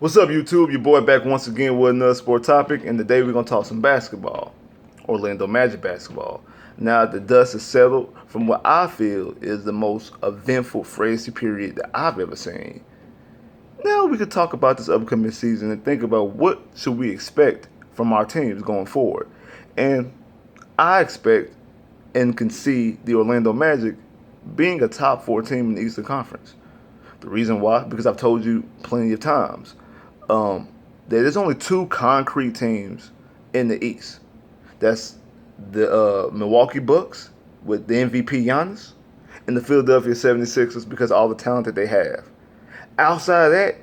What's up, YouTube? Your boy back once again with another sport topic, and today we're going to talk some basketball. Orlando Magic basketball. Now the dust is settled from what I feel is the most eventful free agency period that I've ever seen. Now we could talk about this upcoming season and think about what should we expect from our teams going forward. And I expect and can see the Orlando Magic being a top 4 team in the Eastern Conference. The reason why? Because I've told you plenty of times. There's only 2 concrete teams in the East. That's the Milwaukee Bucks with the MVP Giannis and the Philadelphia 76ers because of all the talent that they have. Outside of that,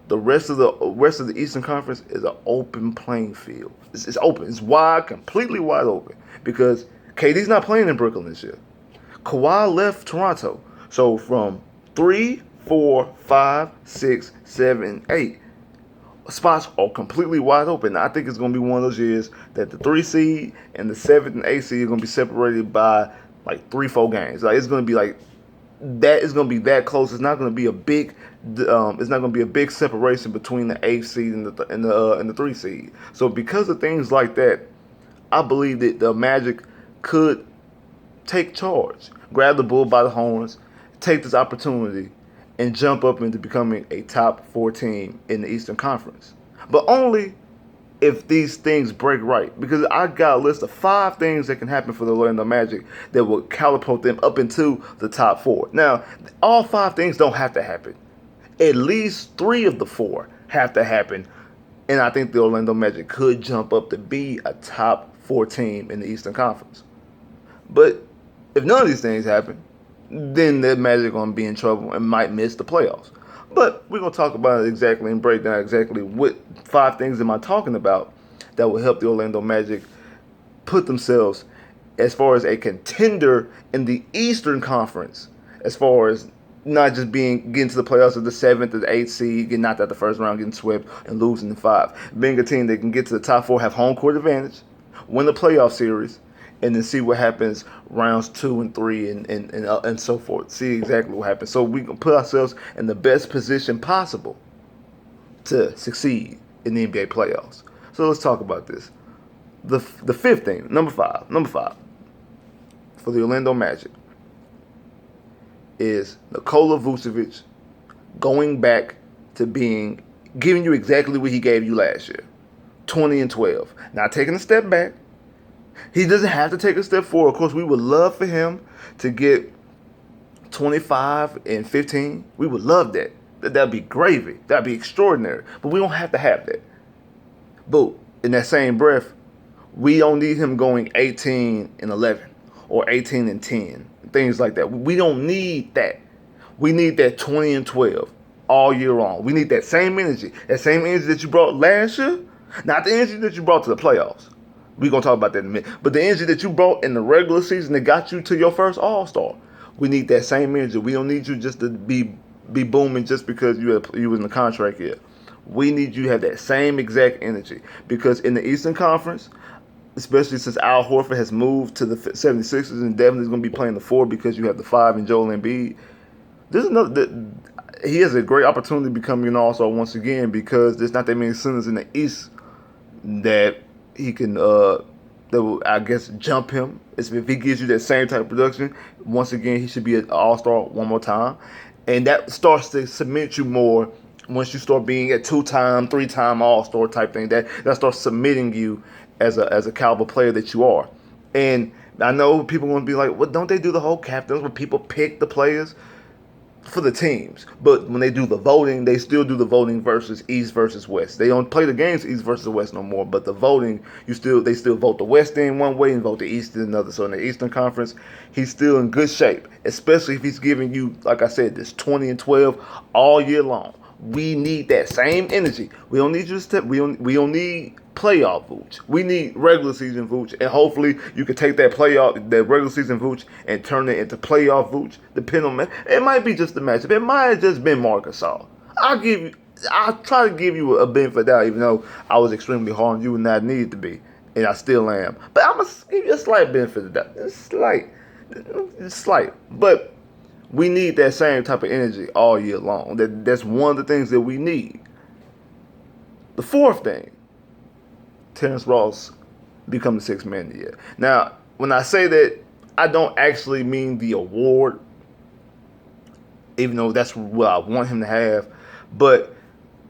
the rest of the Eastern Conference is an open playing field. It's open. It's wide, completely wide open because KD's not playing in Brooklyn this year. Kawhi left Toronto. So from 3, 4, 5, 6, 7, 8 spots are completely wide open. I think it's going to be one of those years that the 3 seed and the 7th and 8th seed are going to be separated by like 3-4 games. Like it's going to be like that is going to be that close. It's not going to be a big separation between the 8th seed and the 3 seed. So because of things like that, I believe that the Magic could take charge, grab the bull by the horns, take this opportunity, and jump up into becoming a top 4 team in the Eastern Conference. But only if these things break right. Because I got a list of 5 things that can happen for the Orlando Magic that will catapult them up into the top 4. Now, all 5 things don't have to happen. At least 3 of the 4 have to happen. And I think the Orlando Magic could jump up to be a top 4 team in the Eastern Conference. But if none of these things happen, then the Magic are going to be in trouble and might miss the playoffs. But we're going to talk about it exactly and break down exactly what 5 things am I talking about that will help the Orlando Magic put themselves as far as a contender in the Eastern Conference, as far as not just getting to the playoffs of the 7th or the 8th seed, getting knocked out the first round, getting swept, and losing in 5. Being a team that can get to the top 4, have home court advantage, win the playoff series, and then see what happens rounds 2 and 3 and so forth. See exactly what happens. So we can put ourselves in the best position possible to succeed in the NBA playoffs. So let's talk about this. The 5th thing, number five, for the Orlando Magic is Nikola Vucevic going back to giving you exactly what he gave you last year, 20 and 12. Now taking a step back. He doesn't have to take a step forward. Of course, we would love for him to get 25 and 15. We would love that. That'd be gravy. That'd be extraordinary. But we don't have to have that. But in that same breath, we don't need him going 18 and 11 or 18 and 10, things like that. We don't need that. We need that 20 and 12 all year long. We need that same energy. That same energy that you brought last year, not the energy that you brought to the playoffs. We're going to talk about that in a minute. But the energy that you brought in the regular season that got you to your first All-Star, we need that same energy. We don't need you just to be booming just because you was in the contract year. We need you to have that same exact energy. Because in the Eastern Conference, especially since Al Horford has moved to the 76ers and Devin is going to be playing the 4 because you have the 5 and Joel Embiid, he has a great opportunity to become an All-Star once again because there's not that many centers in the East that he can, that will, I guess, jump him. If he gives you that same type of production, once again, he should be an All-Star one more time. And that starts to cement you more once you start being a 2-time, 3-time All-Star type thing. That starts cementing you as a caliber player that you are. And I know people want to be like, well, don't they do the whole captains where people pick the players for the teams? But when they do the voting, they still do the voting versus East versus West. They don't play the games East versus West no more. But the voting, they still vote the West in one way and vote the East in another. So in the Eastern Conference, he's still in good shape, especially if he's giving you, like I said, this 20 and 12 all year long. We need that same energy. We don't need you to step. We don't need playoff Vooch. We need regular season Vooch, and hopefully you can take that regular season Vooch and turn it into playoff Vooch. Depending on it might be just the matchup. It might have just been Marc Gasol. I'll try to give you a benefit of doubt, even though I was extremely hard on you and I needed to be, and I still am. But I'm gonna give you a slight benefit of doubt. It's slight, but we need that same type of energy all year long. That's one of the things that we need. The fourth thing, Terrence Ross become the sixth man of the year. Now, when I say that, I don't actually mean the award, even though that's what I want him to have, but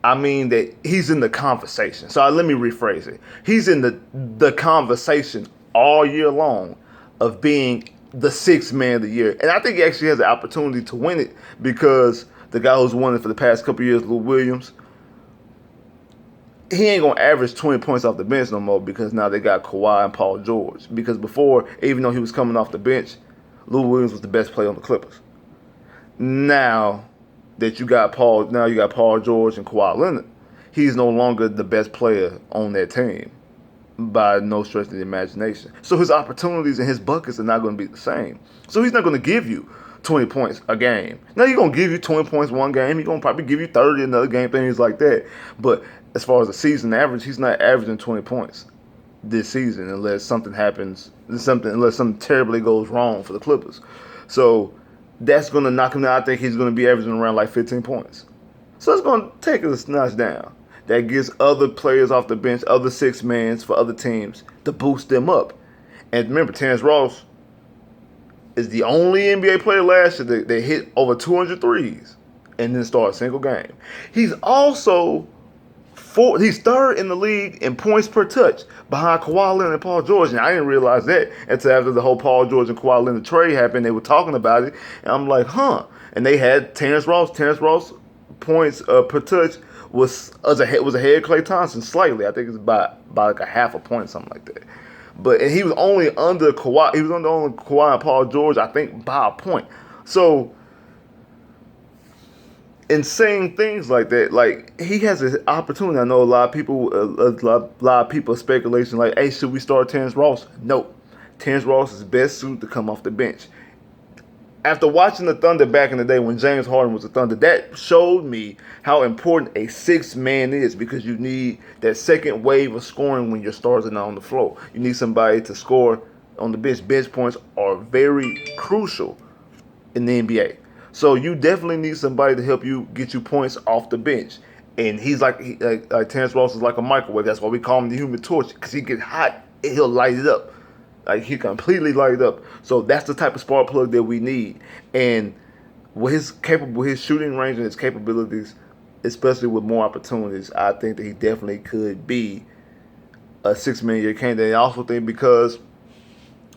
I mean that he's in the conversation. So let me rephrase it. He's in the conversation all year long of being the sixth man of the year. And I think he actually has the opportunity to win it because the guy who's won it for the past couple of years, Lou Williams, he ain't gonna average 20 points off the bench no more because now they got Kawhi and Paul George. Because before, even though he was coming off the bench, Lou Williams was the best player on the Clippers. Now that you got Paul George and Kawhi Leonard, he's no longer the best player on that team by no stretch of the imagination. So his opportunities and his buckets are not going to be the same. So he's not going to give you 20 points a game. Now he's going to give you 20 points one game. He's going to probably give you 30 another game, things like that. But as far as the season average, he's not averaging 20 points this season unless something happens, unless something terribly goes wrong for the Clippers. So that's going to knock him down. I think he's going to be averaging around like 15 points. So it's going to take a notch down. That gives other players off the bench, other six mans for other teams to boost them up. And remember, Terrence Ross is the only NBA player last year that hit over 200 threes and then start a single game. He's also he's third in the league in points per touch behind Kawhi Leonard and Paul George. And I didn't realize that until after the whole Paul George and Kawhi Leonard trade happened. They were talking about it. And I'm like, huh. And they had Terrence Ross points per touch was ahead of Klay Thompson slightly. I think it's about like a half a point, something like that. But and he was only under Kawhi. He was under only Kawhi and Paul George, I think, by a point. So in saying things like that, like he has an opportunity. I know a lot of people, speculation like, hey, should we start Terrence Ross? No, Terrence Ross is best suited to come off the bench. After watching the Thunder back in the day when James Harden was the Thunder, that showed me how important a sixth man is because you need that second wave of scoring when your stars are not on the floor. You need somebody to score on the bench. Bench points are very crucial in the NBA. So you definitely need somebody to help you get you points off the bench. And he's like Terrence Ross is like a microwave. That's why we call him the human torch because he gets hot and he'll light it up. Like he completely lighted up. So that's the type of spark plug that we need. And with his shooting range and his capabilities, especially with more opportunities, I think that he definitely could be a six-man year candidate. I also think because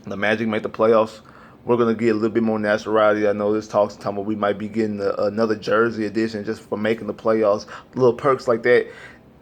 the Magic make the playoffs, we're gonna get a little bit more notoriety. I know this talks about we might be getting another jersey edition just for making the playoffs. Little perks like that.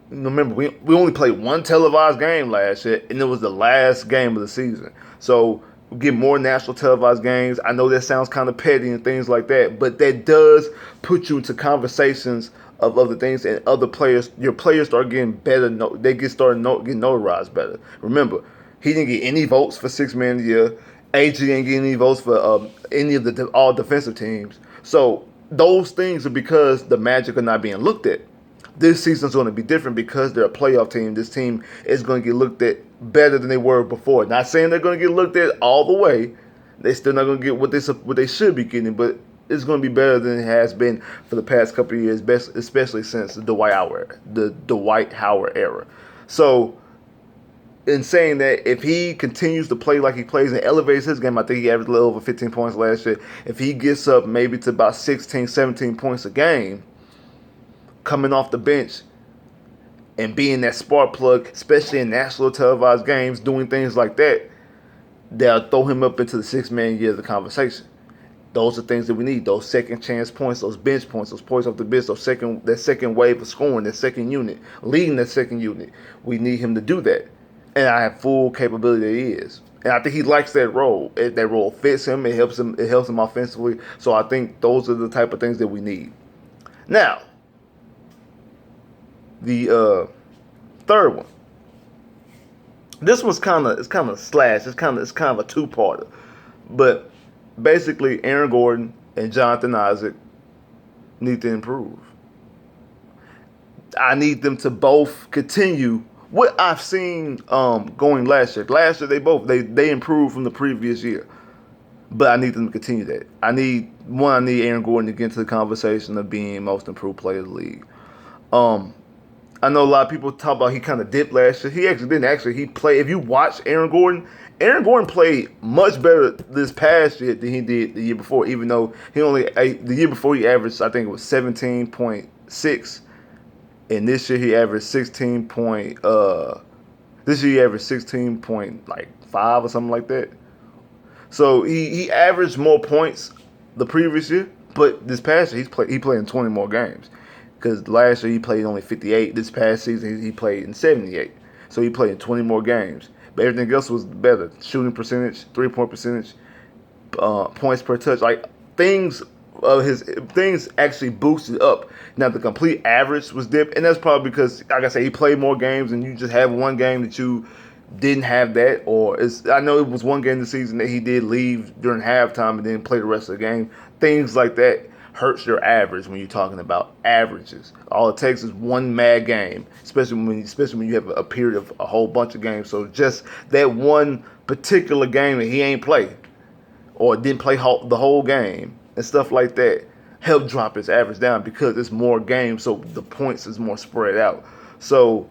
Remember, we only played one televised game last year, and it was the last game of the season. So we get more national televised games. I know that sounds kind of petty and things like that, but that does put you into conversations of other things, and other players. Your players start getting better. They getting notarized better. Remember, he didn't get any votes for six man of the year. AG didn't get any votes for any of the all defensive teams. So those things are because the Magic are not being looked at. This season's going to be different because they're a playoff team. This team is going to get looked at better than they were before. Not saying they're going to get looked at all the way. They're still not going to get what they should be getting, but it's going to be better than it has been for the past couple of years, especially since the Dwight Howard era. So, in saying that, if he continues to play like he plays and elevates his game, I think he averaged a little over 15 points last year. If he gets up maybe to about 16, 17 points a game, coming off the bench and being that spark plug, especially in national televised games, doing things like that, they'll throw him up into the six-man year of the conversation. Those are things that we need. Those second chance points, those bench points, those points off the bench, that second wave of scoring, that second unit, leading that second unit. We need him to do that. And I have full capability that he is. And I think he likes that role. That role fits him. It helps him offensively. So I think those are the type of things that we need. Now, the third one. This one's kind of slash. It's kind of a two-parter. But basically, Aaron Gordon and Jonathan Isaac need to improve. I need them to both continue what I've seen going last year. Last year they improved from the previous year. But I need them to continue that. I need Aaron Gordon to get into the conversation of being most improved player of the league. I know a lot of people talk about he kind of dipped last year. He actually didn't. Actually, he played. If you watch Aaron Gordon played much better this past year than he did the year before. Even though the year before he averaged, I think it was 17.6, and this year he averaged 16 point. This year he averaged 16 point like 5 or something like that. So he averaged more points the previous year, but this past year he played in 20 more games. Because last year he played only 58. This past season he played in 78. So he played in 20 more games. But everything else was better. Shooting percentage, 3-point percentage, points per touch, like his things actually boosted up. Now the complete average was dipped, and that's probably because, like I said, he played more games, and you just have one game that you didn't have that, or I know it was one game this season that he did leave during halftime and then play the rest of the game. Things like that hurts your average when you're talking about averages. All it takes is one mad game, especially when you have a period of a whole bunch of games. So just that one particular game that he ain't played or didn't play the whole game and stuff like that help drop his average down because it's more games, so the points is more spread out. So,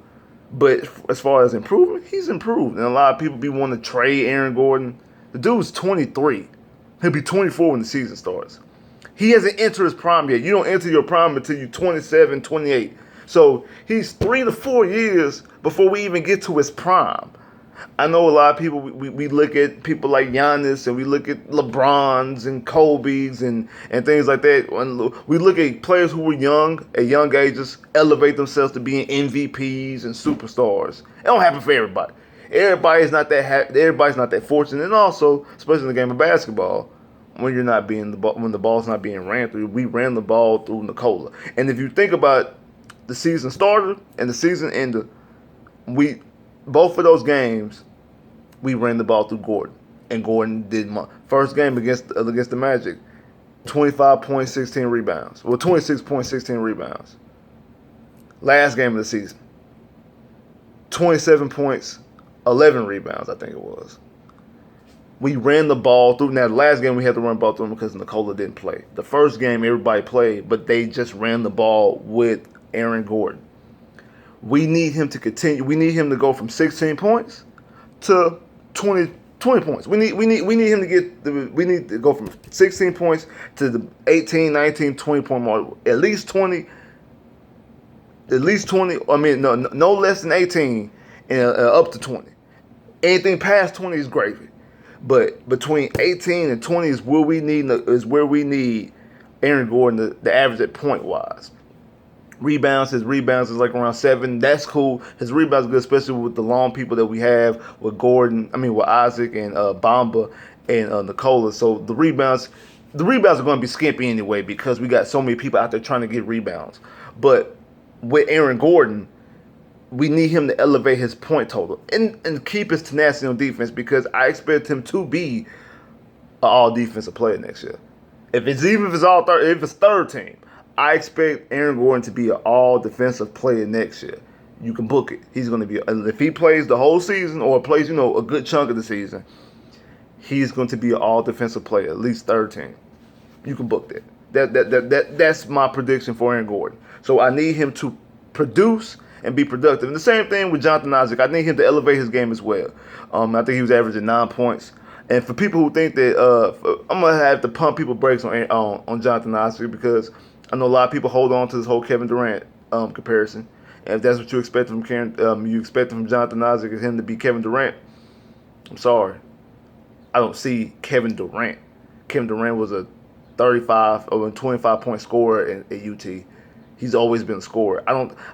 but as far as improving, he's improved. And a lot of people be wanting to trade Aaron Gordon. The dude's 23. He'll be 24 when the season starts. He hasn't entered his prime yet. You don't enter your prime until you're 27, 28. So he's 3 to 4 years before we even get to his prime. I know a lot of people, we look at people like Giannis and we look at LeBrons and Kobe's and things like that. We look at players who were young, at young ages, elevate themselves to being MVPs and superstars. It don't happen for everybody. Everybody's not that fortunate. And also, especially in the game of basketball, when the ball's not being ran through, we ran the ball through Nikola. And if you think about the season starter and the season ender, both of those games, we ran the ball through Gordon, and Gordon did first game against the Magic, 25.16 rebounds. Well, 26.16 rebounds. Last game of the season, 27 points, 11 rebounds, I think it was. We ran the ball through. Now, the last game we had to run the ball through because Nikola didn't play. The first game everybody played, but they just ran the ball with Aaron Gordon. We need him to continue. We need him to go from 16 points to 20 points. We need him to we need to go from 16 points to the 18, 19, 20 point mark. At least 20. I mean, no less than 18 and up to 20. Anything past 20 is gravy. But between 18 and 20 is where we need Aaron Gordon to average at point wise. His rebounds is like around 7. That's cool. His rebounds are good, especially with the long people that we have with with Isaac and Bamba and Nikola. So the rebounds are going to be skimpy anyway because we got so many people out there trying to get rebounds. But with Aaron Gordon, we need him to elevate his point total and keep his tenacity on defense because I expect him to be an all defensive player next year. If it's third team, I expect Aaron Gordon to be an all defensive player next year. You can book it. He's going to be, if he plays the whole season or plays, a good chunk of the season, he's going to be an all defensive player, at least third team. You can book that. That's my prediction for Aaron Gordon. So I need him to produce and be productive. And the same thing with Jonathan Isaac. I need him to elevate his game as well. I think he was averaging 9 points. And for people who think that, I'm gonna have to pump people brakes on Jonathan Isaac because I know a lot of people hold on to this whole Kevin Durant comparison. And if that's what you expect from Jonathan Isaac is him to be Kevin Durant, I'm sorry. I don't see Kevin Durant. Kevin Durant was a 35 or 25 point scorer at UT. He's always been a scorer.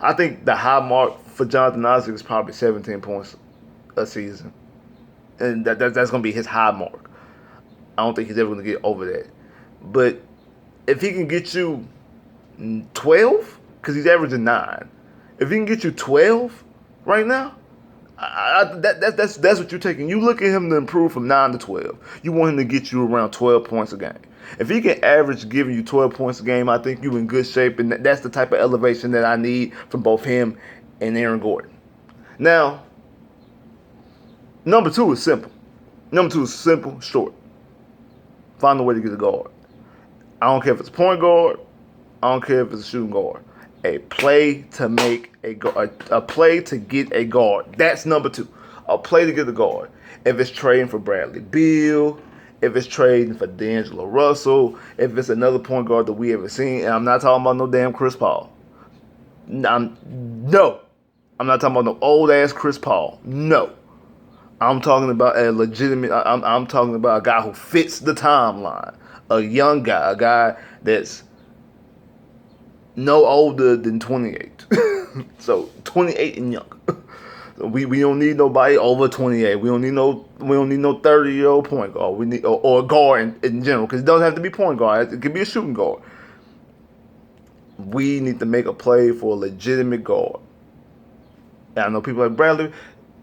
I think the high mark for Jonathan Isaac is probably 17 points a season. And that's going to be his high mark. I don't think he's ever going to get over that. But if he can get you 12, because he's averaging 9. If he can get you 12 right now, that's what you're taking. You look at him to improve from 9 to 12. You want him to get you around 12 points a game. If he can average giving you 12 points a game, I think you're in good shape, and that's the type of elevation that I need from both him and Aaron Gordon. Now, number 2 is simple. Short. Find a way to get a guard. I don't care if it's a point guard. I don't care if it's a shooting guard. A play to make a play to get a guard. That's number two. A play to get a guard. If it's trading for Bradley Beal, if it's trading for D'Angelo Russell, if it's another point guard that we haven't seen, and I'm not talking about no damn Chris Paul. No. I'm not talking about no old ass Chris Paul. No. I'm talking about a legitimate. I'm talking about a guy who fits the timeline. A young guy, a guy that's no older than 28. So 28 and younger. So we don't need nobody over 28. We don't need no 30-year-old point guard. We need or a guard in general, because it doesn't have to be point guard. It could be a shooting guard. We need to make a play for a legitimate guard. And I know people like Bradley.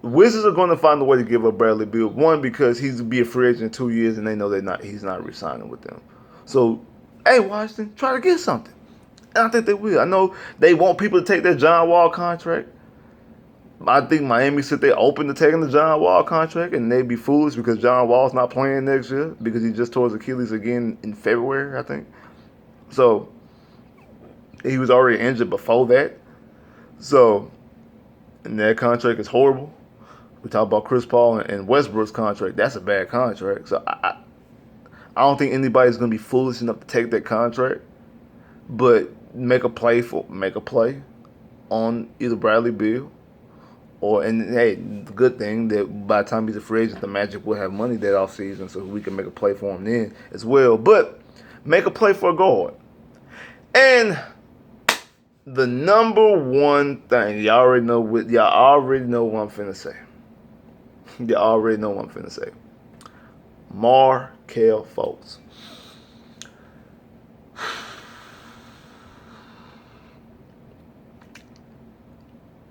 Wizards are going to find a way to give up Bradley Beal. One, because he's to be a free agent in 2 years, and they know he's not re-signing with them. So, hey, Washington, try to get something. And I think they will. I know they want people to take their John Wall contract. I think Miami said they're open to taking the John Wall contract, and they'd be foolish because John Wall's not playing next year because he just tore his Achilles again in February, I think. So, he was already injured before that. So, and that contract is horrible. We talk about Chris Paul and Westbrook's contract. That's a bad contract. So, I don't think anybody's going to be foolish enough to take that contract. But make a play on either Bradley Beal and hey, the good thing that by the time he's a free agent, the Magic will have money that offseason, so we can make a play for him then as well. But make a play for a guard. And the number one thing, y'all already know what I'm finna say. Y'all already know what I'm finna say. Markelle Fultz.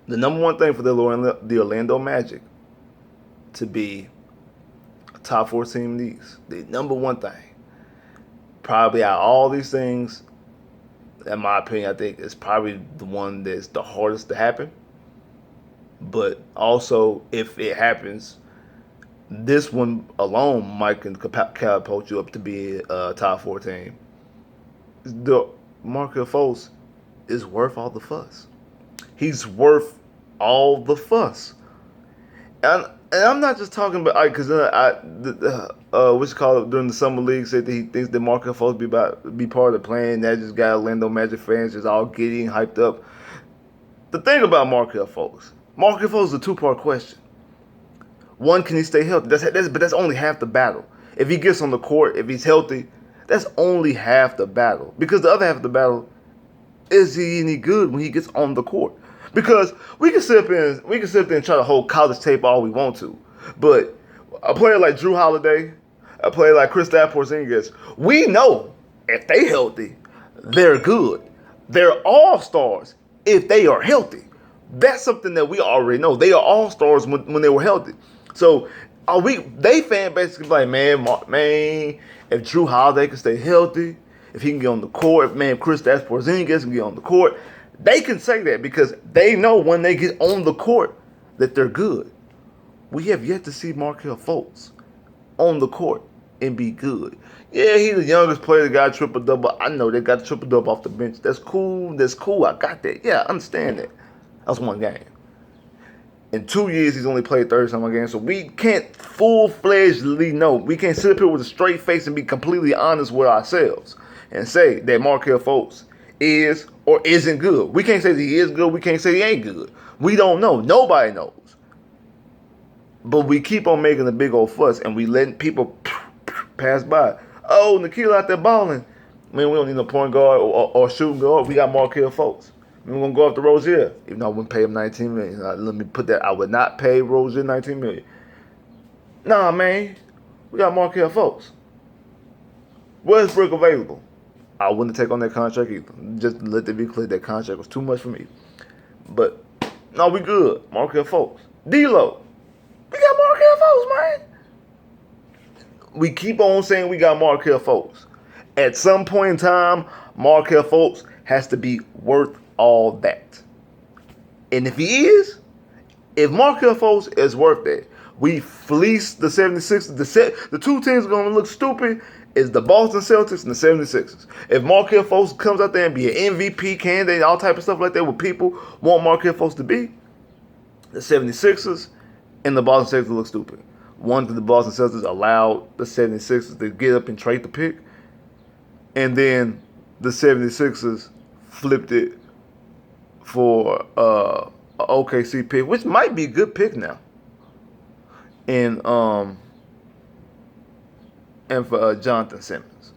The number one thing for the Orlando Magic to be a top 4 team in the East, the number one thing, probably out of all these things, in my opinion, I think it's probably the one that's the hardest to happen. But also, if it happens, this one alone might catapult you up to be a top 4 team. The Markelle Fultz is worth all the fuss. He's worth all the fuss. And I'm not just talking about, because what's called during the summer league said that he thinks that Markelle Fultz be part of the plan. That just got Orlando Magic fans just all giddy and hyped up. The thing about Markelle Fultz is a 2-part question. One, can he stay healthy? But that's only half the battle. If he gets on the court, if he's healthy, that's only half the battle. Because the other half of the battle, is he any good when he gets on the court? Because we can sit there and try to hold college tape all we want to, but a player like Drew Holiday, a player like Kristaps Porzingis, we know if they healthy, they're good. They're all-stars if they are healthy. That's something that we already know. They are all-stars when they were healthy. So they fan basically like, man, if Drew Holiday can stay healthy, if he can get on the court, if Kristaps Porzingis can get on the court, they can say that because they know when they get on the court that they're good. We have yet to see Markelle Fultz on the court and be good. Yeah, he's the youngest player that got a triple-double. I know they got a triple-double off the bench. That's cool. I got that. Yeah, I understand that. That was one game. In 2 years, he's only played 30-some games, so we can't full-fledgedly know. We can't sit up here with a straight face and be completely honest with ourselves and say that Markelle Fultz is or isn't good. We can't say that he is good. We can't say he ain't good. We don't know. Nobody knows. But we keep on making a big old fuss, and we letting people pass by. Oh, Nikhil out there balling. Man, we don't need no point guard or shooting guard. We got Markelle Fultz. We're going to go after Rozier. Even though I wouldn't pay him $19 million. Let me put that. I would not pay Rozier $19 million. Nah, man. We got Markelle Fultz. Westbrook available. I wouldn't take on that contract either. Just let it be clear, that contract was too much for me. But, no, we good. Markelle Fultz. D-Lo. We got Markelle Fultz, man. We keep on saying we got Markelle Fultz. At some point in time, Markelle Fultz has to be worth all that. And if he is, if Markelle Fultz is worth that, we fleece the 76ers. The 2 teams are going to look stupid is the Boston Celtics and the 76ers. If Markelle Fultz comes out there and be an MVP candidate, all type of stuff like that, what people want Markelle Fultz to be, the 76ers and the Boston Celtics look stupid. One, the Boston Celtics allowed the 76ers to get up and trade the pick. And then the 76ers flipped it for a OKC pick, which might be a good pick now. And for Jonathan Simmons.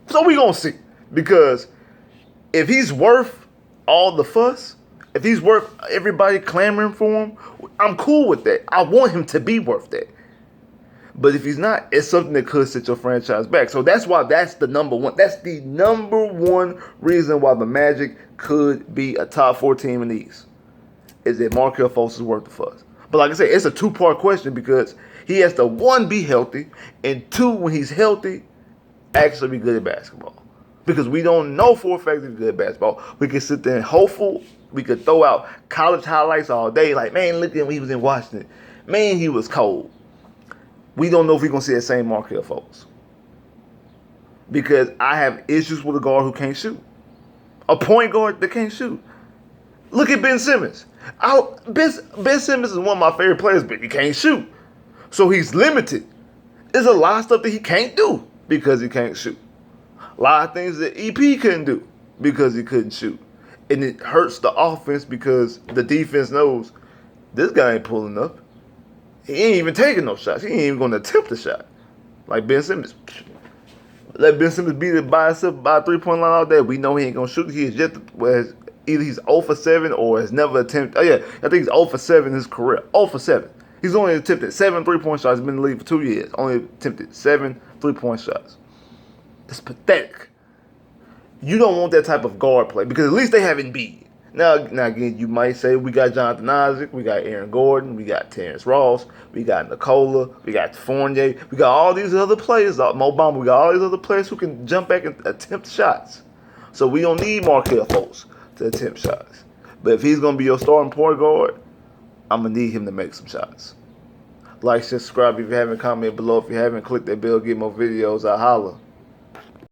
So we gonna see. Because if he's worth all the fuss, if he's worth everybody clamoring for him, I'm cool with that. I want him to be worth that. But if he's not, it's something that could set your franchise back. So that's why that's the number one. That's the number one reason why the Magic could be a top 4 team in the East. Is that Markelle Fultz is worth the fuss. But like I said, it's a 2-part question because he has to, 1, be healthy, and 2, when he's healthy, actually be good at basketball. Because we don't know for a fact that he's good at basketball. We can sit there and hopeful. We could throw out college highlights all day. Like, man, look at him when he was in Washington. Man, he was cold. We don't know if we're going to see that same Markelle Fultz. Because I have issues with a guard who can't shoot. A point guard that can't shoot. Look at Ben Simmons. Ben Simmons is one of my favorite players, but he can't shoot. So he's limited. There's a lot of stuff that he can't do because he can't shoot. A lot of things that EP couldn't do because he couldn't shoot. And it hurts the offense because the defense knows this guy ain't pulling up. He ain't even taking no shots. He ain't even going to attempt a shot. Like Ben Simmons. Let Ben Simmons beat it by himself by a 3-point line all day. We know he ain't going to shoot. He is yet to, either he's 0 for 7 or has never attempted. Oh, yeah. I think he's 0 for 7 in his career. 0 for 7. He's only attempted 7 3-point shots. He's been in the league for 2 years. Only attempted 7 3-point shots. It's pathetic. You don't want that type of guard play because at least they have Embiid. Now again, you might say we got Jonathan Isaac, we got Aaron Gordon, we got Terrence Ross, we got Nikola, we got Fournier, we got all these other players, Mo Bamba, we got all these other players who can jump back and attempt shots. So we don't need Markelle Fultz to attempt shots. But if he's going to be your starting point guard, I'm going to need him to make some shots. Like, subscribe if you haven't, comment below if you haven't, click that bell, get more videos, I'll holla.